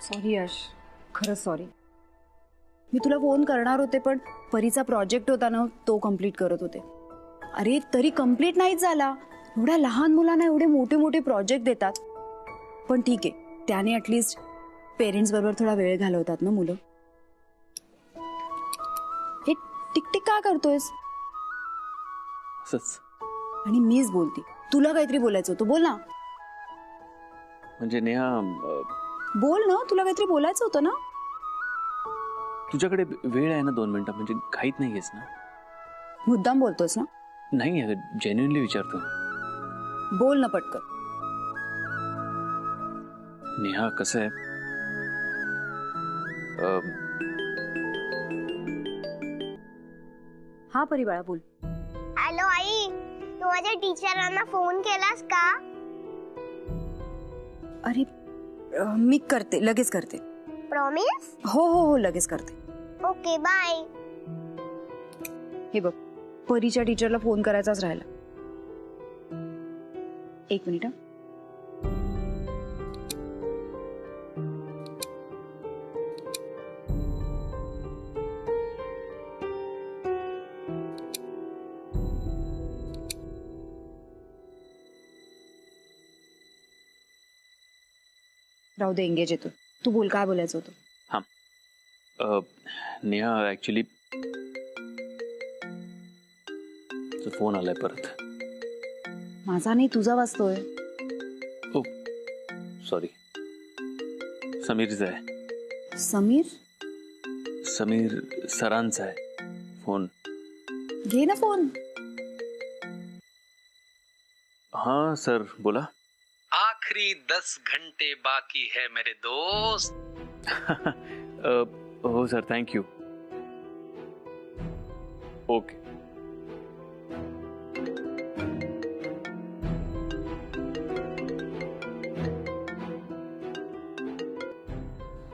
Sorry यश, खरंच sorry. मी तुला phone करणार होते पण परीचा प्रोजेक्ट होता ना तो कंप्लीट करत होते. अरे तरी कंप्लीट नाहीच झाला. एवढ्या लहान मुलांना एवढे मोठे मोठे प्रोजेक्ट देतात. पण ठीक आहे, त्याने ऍटलीस्ट पेरेंट्स बरोबर थोडा वेळ घालवतात ना मुलं. हे टिकटिक का करतोयस? असंच. आणि मीच बोलते, तुला काहीतरी बोलायचं होतं, बोल ना. म्हणजे नेहा, बोल ना, तुला काहीतरी बोलायचं होतं ना. तुझ्याकडे वेळ आहे ना 2 मिनिटं? म्हणजे घाईत नाहीयेस ना? मुद्दाम बोलतोस ना? नाही अगं, जेन्युइनली विचारतो. बोल ना पटकन. नेहा कसं आहे, हा परी बाळा बोल. हॅलो आई, तू माझ्या टीचरांना फोन केलास का? अरे मी करते, लगेच करते. प्रॉमिस? हो हो हो लगेच करते. Okay bye. हे बघ, परीच्या टीचरला फोन करायचाच राहिला. 1 मिनिट. राहू दे, एंगेज येतो. तू बोल, काय बोलायचं होतं? नेहा ऍक्च्युली फोन आलाय परत. माझा नाही, तुझा वाजतोय. ओ सॉरी. समीरचा आहे. समीर? समीर सरांचा आहे फोन. घे ना फोन. हाँ सर बोला. आखिरी 10 घंटे बाकी है मेरे दोस्त. हो सर, थँक यू. ओके.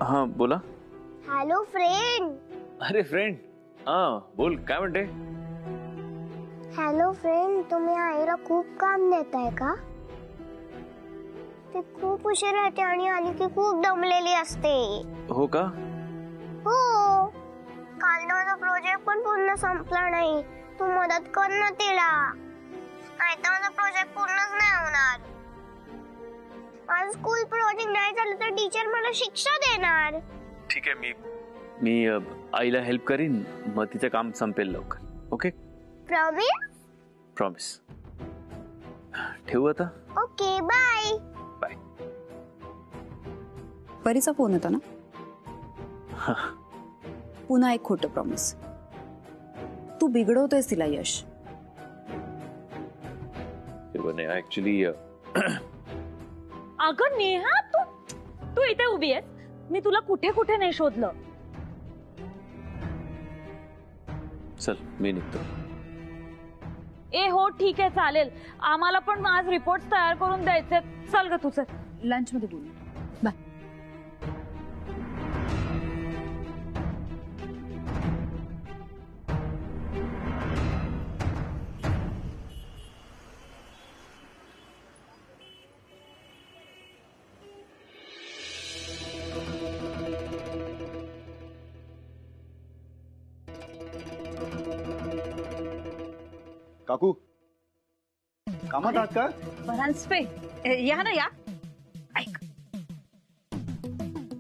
हाँ बोला. Hello friend. अरे फ्रेंड, हाँ बोल, काय म्हणते? हॅलो फ्रेंड, तुम्ही आईला खूप काम देताय का? ती खूप उशीर येते आणि आली की खूप दमलेली असते. हो का? हो. काल माझा प्रोजेक्ट पण पूर्ण संपला नाही. तू मदत कर ना तिला, नाहीतर माझा प्रोजेक्ट पूर्णच नाही होणार. माझं स्कूल प्रोजेक्ट नाही झालं तर टीचर मला शिक्षा देणार. ठीक आहे, मी आईला हेल्प करीन, मग तिचं काम संपेल लवकर. ओके? प्रॉमिस? प्रॉमिस. ठेवू आता? Okay bye. बाय. परीचा फोन होता ना? पुन्हा एक खोटं प्रॉमिस. तू बिघडवतोयस तिला यश. ऍक्च्युली अगं नेहा, तू इथे उभी आहेस, मी तुला कुठे कुठे नाही शोधलं. चल मी निघतो. ए हो ठीक आहे चालेल, आम्हाला पण आज रिपोर्ट तयार करून द्यायचे. चल ग तुझं. लंच मध्ये बोल. बाय. काकू, कामात आहात का? बरांसपे या ना, या. ऐक,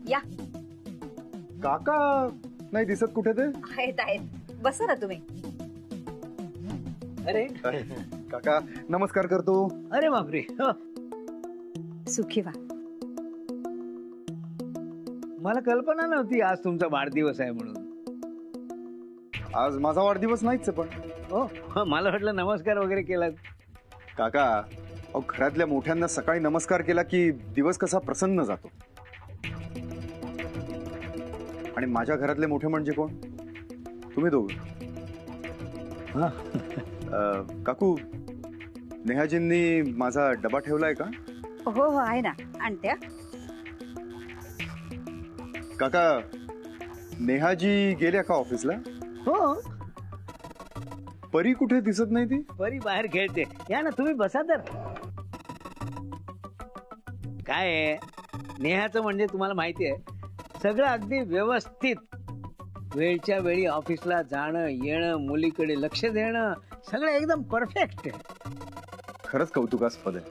या. काका नाही दिसत कुठे ते? आहेत, बसा ना तुम्ही. अरे काका नमस्कार करतो. अरे बापरे, सुखी व्हा. मला कल्पना नव्हती आज तुमचा वाढदिवस आहे म्हणून. आज माझा वाढदिवस नाहीच पण. हो, मला वाटलं नमस्कार वगैरे केला. काका, अहो घरातल्या मोठ्यांना सकाळी नमस्कार केला की दिवस कसा प्रसन्न जातो. आणि माझ्या घरातले मोठे म्हणजे कोण? तुम्ही दोघं. काकू, नेहाजींनी माझा डबा ठेवलाय का? हो हो आहे ना, आणत्या. काका, नेहाजी गेल्या का ऑफिसला? हो, परी कुठे दिसत नाही ती? परी बाहेर खेळते. या ना, तुम्ही बसा तर. काय आहे, नेहाचं म्हणजे तुम्हाला माहिती आहे, सगळं अगदी व्यवस्थित, वेळच्या वेळी ऑफिसला जाणं येणं, मुलीकडे लक्ष देणं, सगळं एकदम परफेक्ट आहे. खरंच कौतुकास्पद आहे.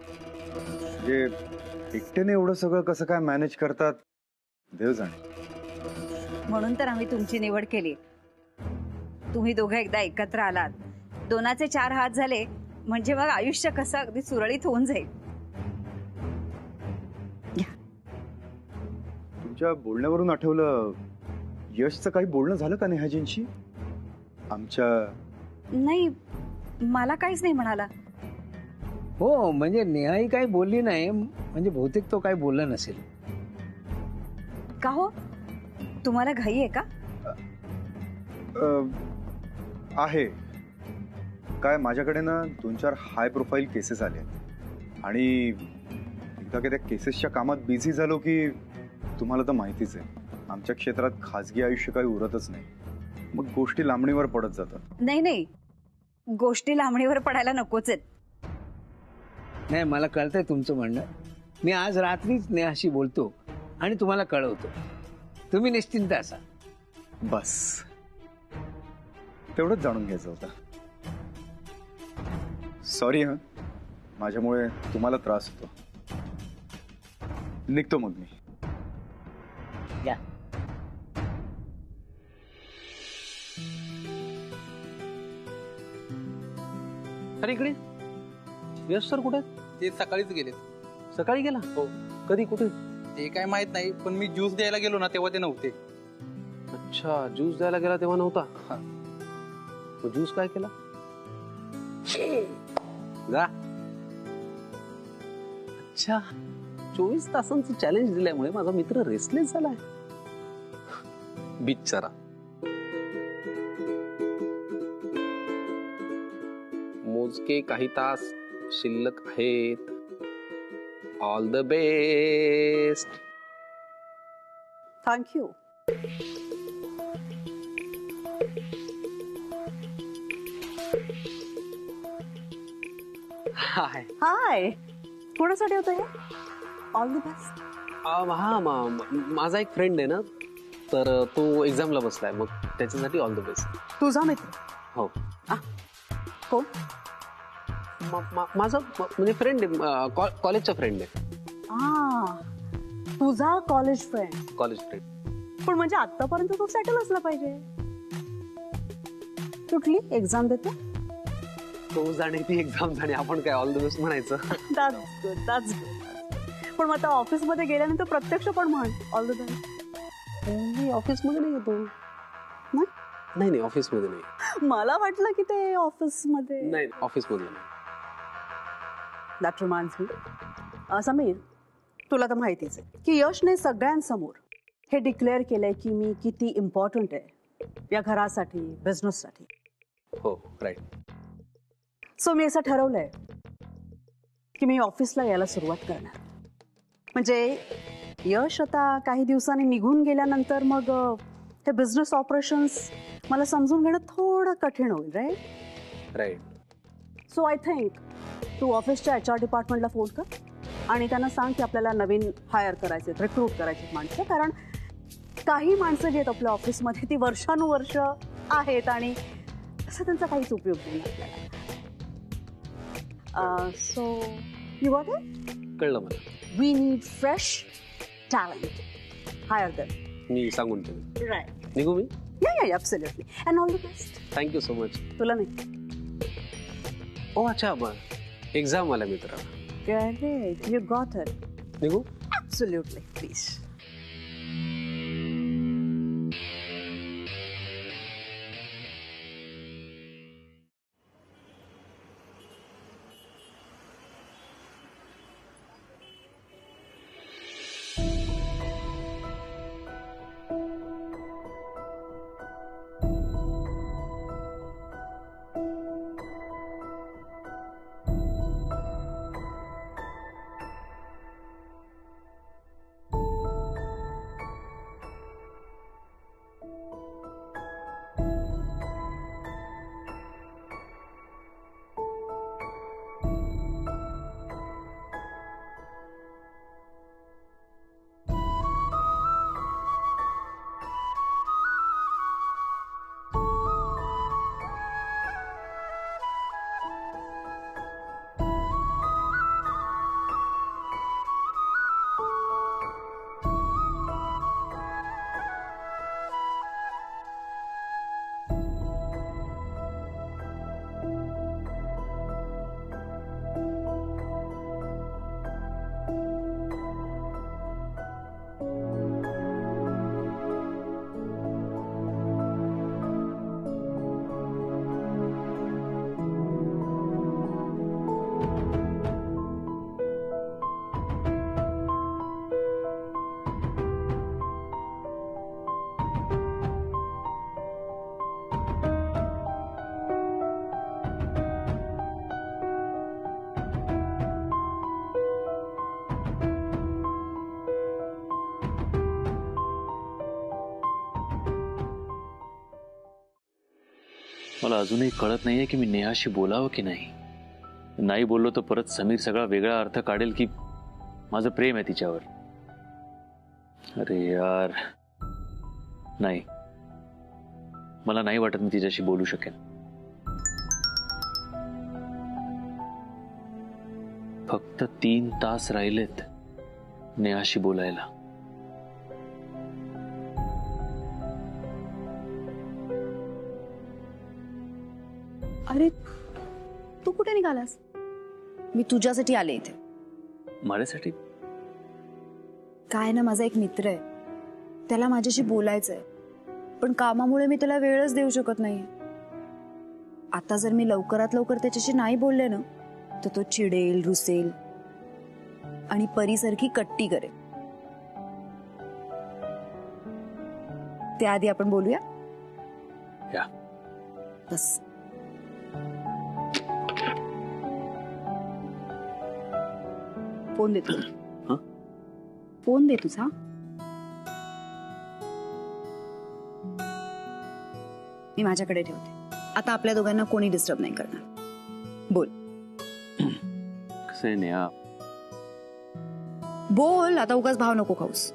म्हणजे एकट्याने एवढं सगळं कसं काय मॅनेज करतात देव जाणे. म्हणून तर आम्ही तुमची निवड केली. तुम्ही दोघं एकदा एकत्र आलात, दोनाचे चार हात झाले म्हणजे मग आयुष्य कसं अगदी सुरळीत होऊन जाईल. तुमच्या बोलण्यावरून आठवलं, यशचं काही बोलणं झालं का नेहाजींशी? आमच्या नाही, मला काहीच नाही म्हणाला. हो, म्हणजे नेहाही काही बोलली नाही, म्हणजे बहुतेक तो काही बोलला नसेल. का हो, तुम्हाला घाई आहे का? आहे काय, माझ्याकडे ना 2-4 हाय प्रोफाईल केसेस आले आहेत आणि एकदा का त्या केसेसच्या कामात बिझी झालो की तुम्हाला तर माहितीच आहे, आमच्या क्षेत्रात खाजगी आयुष्य काही उरतच नाही. मग गोष्टी लांबणीवर पडत जातात. नाही नाही, गोष्टी लांबणीवर पडायला नकोच आहेत. नाही, मला कळतंय तुमचं म्हणणं. मी आज रात्रीच नेहाशी बोलतो आणि तुम्हाला कळवतो. तुम्ही निश्चिंत असा. बस तेवढंच जाणून घ्यायचं होतं. सॉरी हा, माझ्यामुळे तुम्हाला त्रास होतो. निघतो मग मी. या. अरे इकडे यश सर कुठे? ते सकाळीच गेलेत. सकाळी गेला? हो. कधी, कुठे? ते काय माहित नाही, पण मी ज्यूस द्यायला गेलो ना तेव्हा ते नव्हते. अच्छा, ज्यूस द्यायला गेला तेव्हा नव्हता. हा. मग ज्यूस काय केला? जा. अच्छा, 24 तासांचं चॅलेंज दिल्यामुळे माझा मित्र रेसलेस झालाय. बिचारा. मोजके काही तास शिल्लक आहेत. All the best. थँक्यू. हाय. हाय, कोणासाठी होतं हे? All the best. हा, माझा एक फ्रेंड आहे ना, तर तो एक्झामला बसलाय, मग त्याच्यासाठी ऑल द बेस्ट. तुझा मित्र? हो. कोण? माझा म्हणजे फ्रेंड आहे, कॉलेजचा फ्रेंड आहे. तुझा कॉलेज फ्रेंड. College friend. पण म्हणजे आतापर्यंत तो सेटल असला पाहिजे. कुठली एक्झाम देतो? तो जाणे ती एक्झाम जाणे, आपण काय ऑल द बेस्ट म्हणायचं. That's good, that's good. पण मग आता ऑफिसमध्ये गेल्यानंतर प्रत्यक्ष पण म्हण ऑल द बेस्ट. मी ऑफिसमध्ये नाही येतो. नाही, ऑफिसमध्ये नाही. मला वाटलं की ते ऑफिसमध्ये. नाही, ऑफिसमध्ये नाही. दॅट रिमाइंड्स मी, समीर, तुला तर माहितीच आहे की यशने सगळ्यांसमोर हे डिक्लेअर केलंय की मी किती इम्पॉर्टंट आहे या घरासाठी, बिझनेससाठी. हो, राईट. सो मी असं ठरवलंय की मी ऑफिसला यायला सुरुवात करणार. म्हणजे यश आता काही दिवसांनी निघून गेल्यानंतर मग हे बिझनेस ऑपरेशन्स मला समजून घेणं थोडं कठीण होईल. राईट. सो आय थिंक तू ऑफिसच्या HR डिपार्टमेंटला फोन कर आणि त्यांना सांग की आपल्याला नवीन हायर करायचे, रिक्रूट करायचे माणसं. कारण काही माणसं जी आहेत आपल्या ऑफिसमध्ये ती वर्षानुवर्ष आहेत आणि असं त्यांचा काहीच उपयोग नाही आपल्याला. So you got it? कळलं मला. We need fresh talent. Hire them. मी सांगून ठेवेन. राईट. निघू मी? Yeah, absolutely. And all the best. Thank you so much. तुला नाही? ओ अच्छा, एक्झाम वाला मित्र. Great, you got it. निघू? Absolutely, please. मला अजूनही कळत नाहीये की मी नेहाशी बोलावं की नाही. नाही बोललो तर परत समीर सगळा वेगळा अर्थ काढेल की माझं प्रेम आहे तिच्यावर. अरे यार, नाही, मला नाही वाटत मी तिच्याशी बोलू शकेन. फक्त 3 तास राहिलेत नेहाशी बोलायला. अरे तू कुठे निघालास? मी तुझ्यासाठी आले इथे. माझ्यासाठी? काय ना, माझा एक मित्र आहे, त्याला माझ्याशी बोलायचंय, पण कामामुळे मी त्याला वेळच देऊ शकत नाही. आता जर मी लवकरात लवकर त्याच्याशी नाही बोलले ना तर तो चिडेल, रुसेल आणि परीसारखी कट्टी करेल. त्याआधी आपण बोलूया. या. बस. फोन दे तुझा. हं? फोन दे तुझा. मी माझ्याकडे ठेवते. आता आपल्या दोघांना कोणी डिस्टर्ब नाही करणार. बोल. कसं आहे नेहा, बोल आता, उगाच भाव नको खाऊस.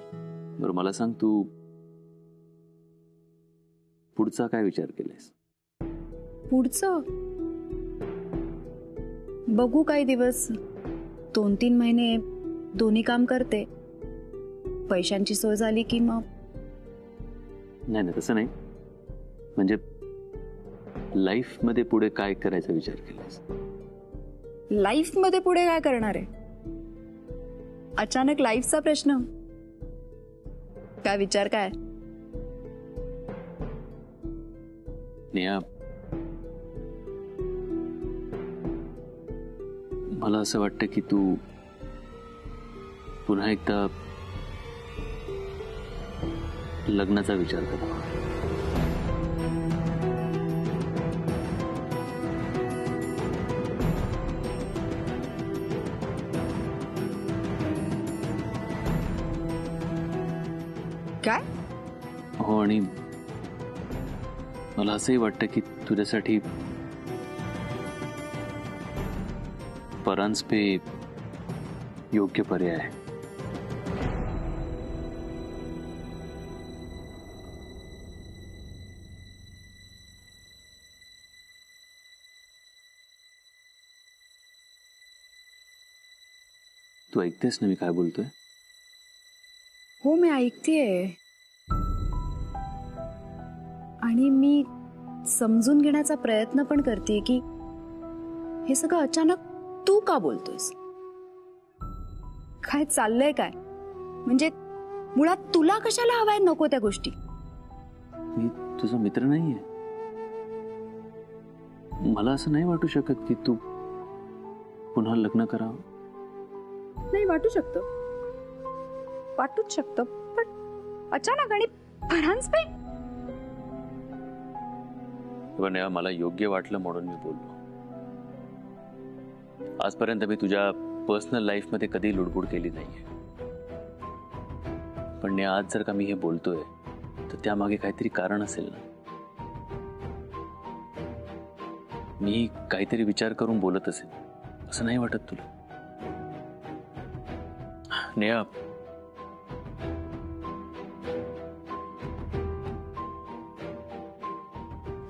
बरं मला सांग, तू पुढचा काय विचार केलायस? पुढचं बघू. काही दिवस, 2-3 महिने दोन्ही काम करते. पैशांची सोय झाली की मग. नाही नाही, तसं नाही. म्हणजे लाईफ मध्ये पुढे काय करायचा विचार केलायस? लाईफ मध्ये पुढे काय करणार आहे? अचानक लाईफचा प्रश्न? काय विचार काय? नेहा, मला असं वाटतं की तू पुन्हा एकदा लग्नाचा विचार कर. काय? हो, आणि मला असंही वाटतं की तुझ्यासाठी परांजपे योग्य पर्याय आहे. तू ऐकतेस ना मी काय बोलतोय? हो, मी ऐकतेय आणि मी समजून घेण्याचा प्रयत्न पण करते की हे सगळं अचानक तू का बोलतोयस. काय चाललंय काय? म्हणजे मुळात तुला कशाला हवाय नको त्या गोष्टी? मी तुझा मित्र नाहीये. मला असं नाही वाटू शकत की तू पुन्हा लग्न करावं. नाही, वाटू शकतं, वाटूच शकतं, पण अचानक आणि परांजपे. पण मला योग्य वाटलं म्हणून मी बोललो. आजपर्यंत मी तुझ्या पर्सनल लाईफ मध्ये कधी लुडबुड केली नाहीये, पण आज जर का मी हे बोलतोय तर त्यामागे काहीतरी कारण असेल ना. मी काहीतरी विचार करून बोलत असेल, असं नाही वाटत तुला? नेहा,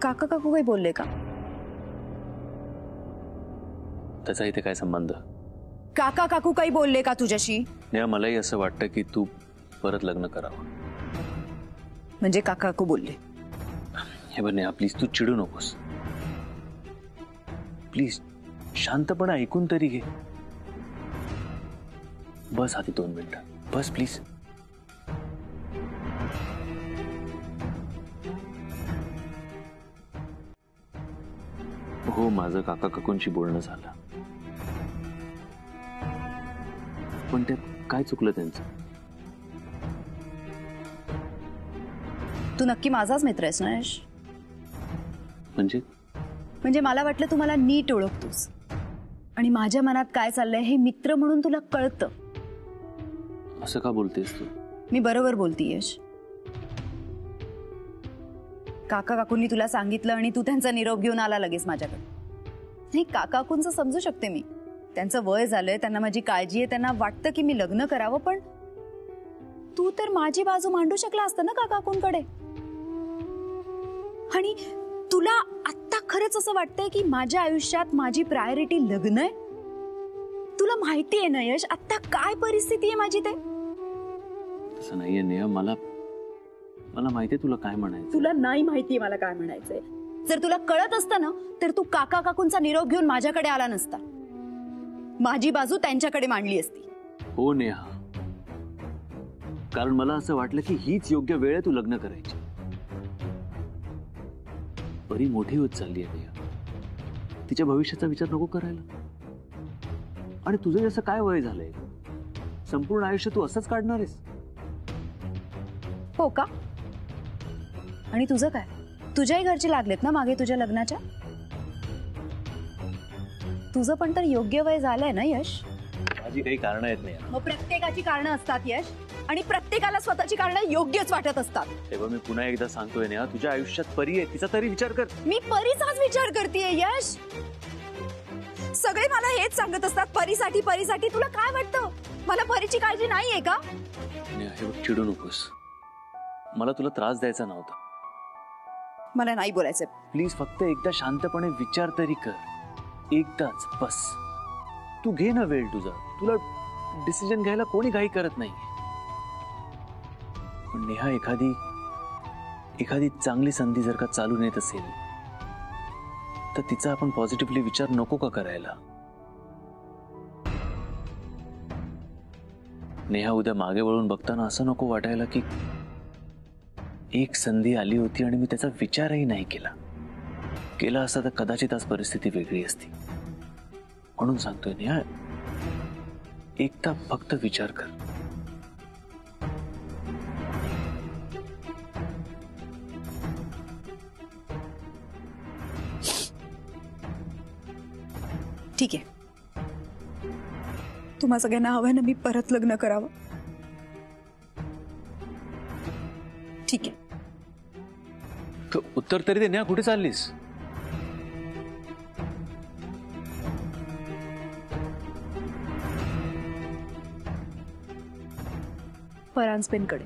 काका काकू काही बोलले का? त्याचा इथे काय संबंध? काका काकू काही बोलले का तुझ्याशी? नेहा, मलाही असं वाटतं की तू परत लग्न करावं. म्हणजे काका काकू बोलले? हे बघ नेहा, प्लीज तू चिडू नकोस. प्लीज शांतपणे ऐकून तरी घे. बस आधी 2 मिनिटं, बस प्लीज. हो, माझं काका काकूंशी बोलणं झालं, पण त्यात काय चुकलं त्यांचं? तू नक्की माझाच मित्र आहेस ना यश? म्हणजे मला वाटलं तू मला नीट ओळखतोस आणि माझ्या मनात काय चाललंय हे मित्र म्हणून तुला कळतं. असं का बोलतेस तू? मी बरोबर बोलती यश. काका काकूंनी तुला सांगितलं आणि तू त्यांचा निरोप घेऊन आला लगेच माझ्याकडे. नाही, काका काकूंचं समजू शकते मी. त्यांचं वय झालंय, त्यांना माझी काळजी आहे, त्यांना वाटतं की मी लग्न करावं. पण तू तर माझी बाजू मांडू शकला असतं ना काका काकूंकडे. आणि तुला आत्ता खरंच असं वाटतंय की माझ्या आयुष्यात माझी प्रायोरिटी लग्न आहे? तुला माहिती आहे ना यश, आत्ता काय परिस्थिती आहे माझी ते. तसं नाहीये नेहा, मला माहितीये तुला काय म्हणायचं. तुला नाही माहितीये मला काय म्हणायचंय. जर तुला कळत असतं ना तर तू काका काकूंचा निरोप घेऊन माझ्याकडे आला नसता. माझी बाजू त्यांच्याकडे मांडली असती. हो नेहा, कारण मला असं वाटलं की हीच योग्य वेळ आहे तू लग्न करायची. परी मोठी होत चालली आहे नेहा, तिच्या भविष्याचा विचार नको करायला. आणि तुझं जसं काय वय झालंय, संपूर्ण आयुष्य तू असंच काढणार आहेस? हो का? आणि तुझं काय? तुझ्याही घरचे लागलेत ना मागे तुझ्या लग्नाच्या. तुझं पण तर योग्य वय झालंय ना यश. माझी काही कारण आहेत नाही. मग प्रत्येकाची कारणं असतात यश, आणि प्रत्येकाला स्वतःची कारणं योग्यच वाटत असतात. तेव्हा मी पुन्हा एकदा सांगतोय नेहा, तुझ्या आयुष्यात परी आहे, तिचा तरी विचार कर. मी परीचाच विचार करतेय यश. सगळे मला हेच सांगत असतात, परीसाठी परीसाठी. तुला काय वाटतं, मला परीची काळजी नाहीये का? नेहा, हे बघ, चिडू नकोस. मला तुला त्रास द्यायचा नव्हता. मला नाही बोलायचं. प्लीज फक्त एकदा शांतपणे विचार तरी कर. एकदाच बस. तू घे ना वेळ तुझा. तुला डिसिजन घ्यायला कोणी घाई करत नाही. पण नेहा, एखादी चांगली संधी जर का चालून येत असेल तर तिचा आपण पॉझिटिव्हली विचार नको का करायला? नेहा, उद्या मागे वळून बघताना असं नको वाटायला की एक संधी आली होती आणि मी त्याचा विचारही नाही केला असता तर कदाचित आज परिस्थिती वेगळी असती. म्हणून सांगतोय नेहा, एकदा फक्त विचार कर. ठीक आहे, तुम्हा सगळ्यांना हवं ना मी परत लग्न करावं? ठीक आहे. तर उत्तर तरी दे नेहा, कुठे चाललीस? परांजपेनकडे.